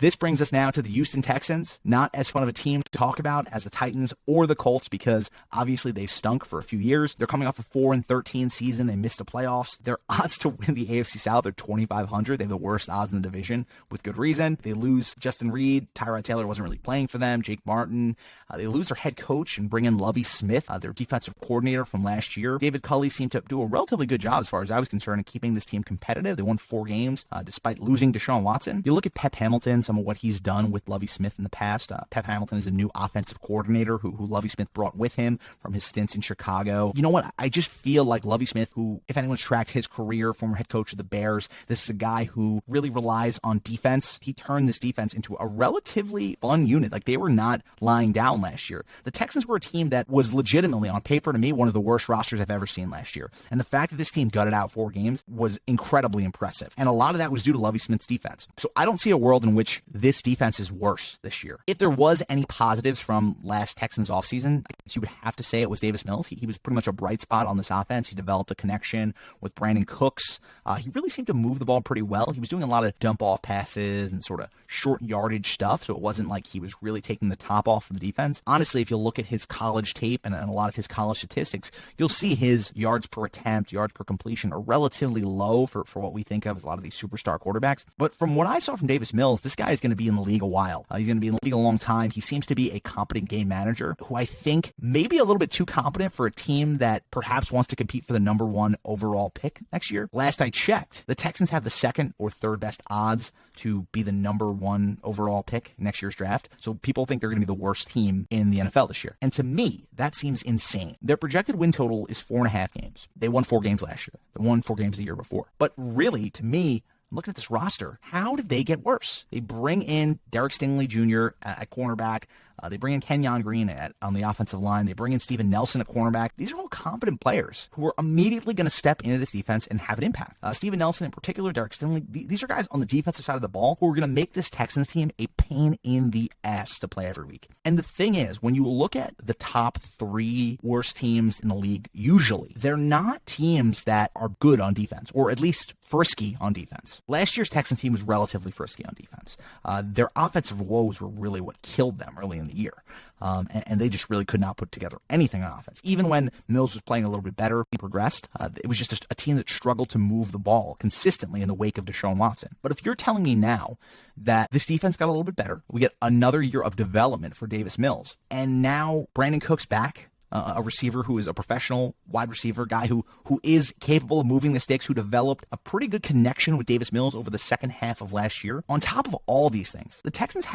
This brings us now to the Houston Texans. Not as fun of a team to talk about as the Titans or the Colts because obviously they've stunk for a few years. They're coming off a 4-13 season. They missed the playoffs. Their odds to win the AFC South are 2,500. They have the worst odds in the division with good reason. They lose Justin Reed. Tyrod Taylor wasn't really playing for them. Jake Martin. They lose their head coach and bring in Lovie Smith, their defensive coordinator from last year. David Culley seemed to do a relatively good job as far as I was concerned in keeping this team competitive. They won 4 games despite losing Deshaun Watson. You look at Pep Hamilton, some of what he's done with Lovie Smith in the past. Pep Hamilton is a new offensive coordinator who Lovie Smith brought with him from his stints in Chicago. You know what? I just feel like Lovie Smith, who, if anyone's tracked his career, former head coach of the Bears, this is a guy who really relies on defense. He turned this defense into a relatively fun unit. Like, they were not lying down last year. The Texans were a team that was legitimately, on paper to me, one of the worst rosters I've ever seen last year. And the fact that this team gutted out 4 games was incredibly impressive. And a lot of that was due to Lovie Smith's defense. So I don't see a world in which this defense is worse this year. If there was any positives from last Texans offseason, I guess you would have to say it was Davis Mills. He was pretty much a bright spot on this offense. He developed a connection with Brandon Cooks. He really seemed to move the ball pretty well. He was doing a lot of dump-off passes and sort of short yardage stuff, so it wasn't like he was really taking the top off of the defense. Honestly, if you look at his college tape and a lot of his college statistics, you'll see his yards per attempt, yards per completion are relatively low for what we think of as a lot of these superstar quarterbacks. But from what I saw from Davis Mills, this guy is going to be in the league a while. He's going to be in the league a long time. He seems to be a competent game manager who I think may be a little bit too competent for a team that perhaps wants to compete for the number 1 overall pick next year. Last I checked, the Texans have the 2nd or 3rd best odds to be the number 1 overall pick next year's draft. So people think they're going to be the worst team in the NFL this year. And to me, that seems insane. Their projected win total is 4.5 games. They won 4 games last year. They won 4 games the year before. But really, to me, looking at this roster, how did they get worse? They bring in Derek Stingley Jr. at cornerback. They bring in Kenyon Green on the offensive line. They bring in Steven Nelson at cornerback. These are all competent players who are immediately going to step into this defense and have an impact. Steven Nelson in particular, Derek Stingley, these are guys on the defensive side of the ball who are going to make this Texans team a pain in the ass to play every week. And the thing is, when you look at the top 3 worst teams in the league, usually they're not teams that are good on defense, or at least frisky on defense. Last year's Texans team was relatively frisky on defense. Their offensive woes were really what killed them early in the year. And they just really could not put together anything on offense. Even when Mills was playing a little bit better, he progressed. It was just a team that struggled to move the ball consistently in the wake of Deshaun Watson. But if you're telling me now that this defense got a little bit better, we get another year of development for Davis Mills, and now Brandon Cook's back, a receiver who is a professional wide receiver guy who is capable of moving the sticks, who developed a pretty good connection with Davis Mills over the second half of last year. On top of all these things, the Texans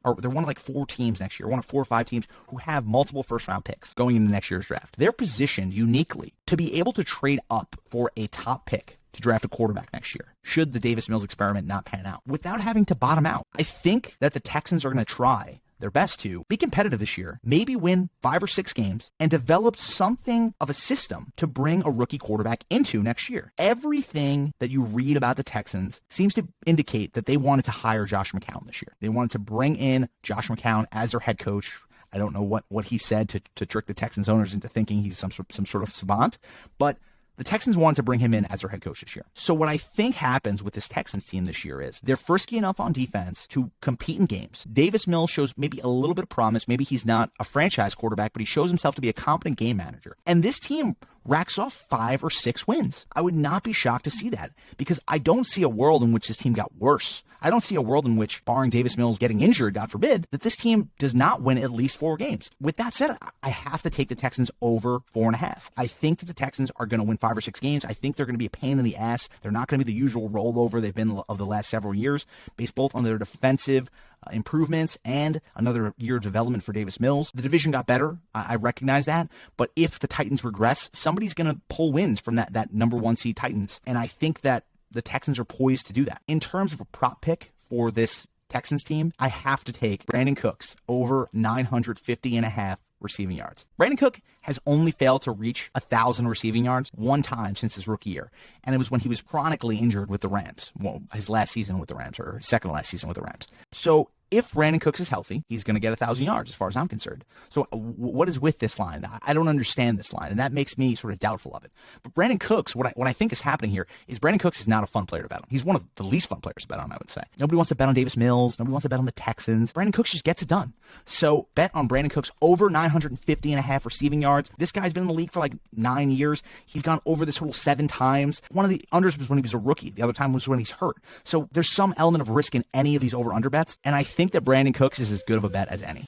they're one of like 4 teams next year, one of 4 or 5 teams who have multiple first-round picks going into next year's draft. They're positioned uniquely to be able to trade up for a top pick to draft a quarterback next year, should the Davis Mills experiment not pan out, without having to bottom out. I think that the Texans are going to try their best to be competitive this year, maybe win 5 or 6 games, and develop something of a system to bring a rookie quarterback into next year. Everything that you read about the Texans seems to indicate that they wanted to hire Josh McCown this year. They wanted to bring in Josh McCown as their head coach. I don't know what he said to trick the Texans owners into thinking he's some sort of savant, but the Texans wanted to bring him in as their head coach this year. So what I think happens with this Texans team this year is they're frisky enough on defense to compete in games. Davis Mills shows maybe a little bit of promise. Maybe he's not a franchise quarterback, but he shows himself to be a competent game manager. And this team racks off 5 or 6 wins. I would not be shocked to see that because I don't see a world in which this team got worse. I don't see a world in which, barring Davis Mills getting injured, God forbid, that this team does not win at least 4 games. With that said, I have to take the Texans over 4.5. I think that the Texans are going to win 5 or 6 games. I think they're going to be a pain in the ass. They're not going to be the usual rollover they've been of the last several years, based both on their defensive improvements and another year of development for Davis Mills. The division got better. I recognize that. But if the Titans regress, somebody's going to pull wins from that number 1 seed Titans. And I think that the Texans are poised to do that. In terms of a prop pick for this Texans team, I have to take Brandon Cooks over 950.5 receiving yards. Brandon Cook has only failed to reach 1,000 receiving yards 1 time since his rookie year, and it was when he was chronically injured with the Rams. Well, his last season with the Rams, or his second to last season with the Rams. So If Brandon Cooks is healthy, he's going to get 1,000 yards as far as I'm concerned. So what is with this line? I don't understand this line, and that makes me sort of doubtful of it. But Brandon Cooks, what I think is happening here is Brandon Cooks is not a fun player to bet on. He's one of the least fun players to bet on, I would say. Nobody wants to bet on Davis Mills. Nobody wants to bet on the Texans. Brandon Cooks just gets it done. So bet on Brandon Cooks over 950.5 receiving yards. This guy's been in the league for like 9 years. He's gone over this total 7 times. One of the unders was when he was a rookie. The other time was when he's hurt. So there's some element of risk in any of these over-under bets, and I think that Brandon Cooks is as good of a bet as any.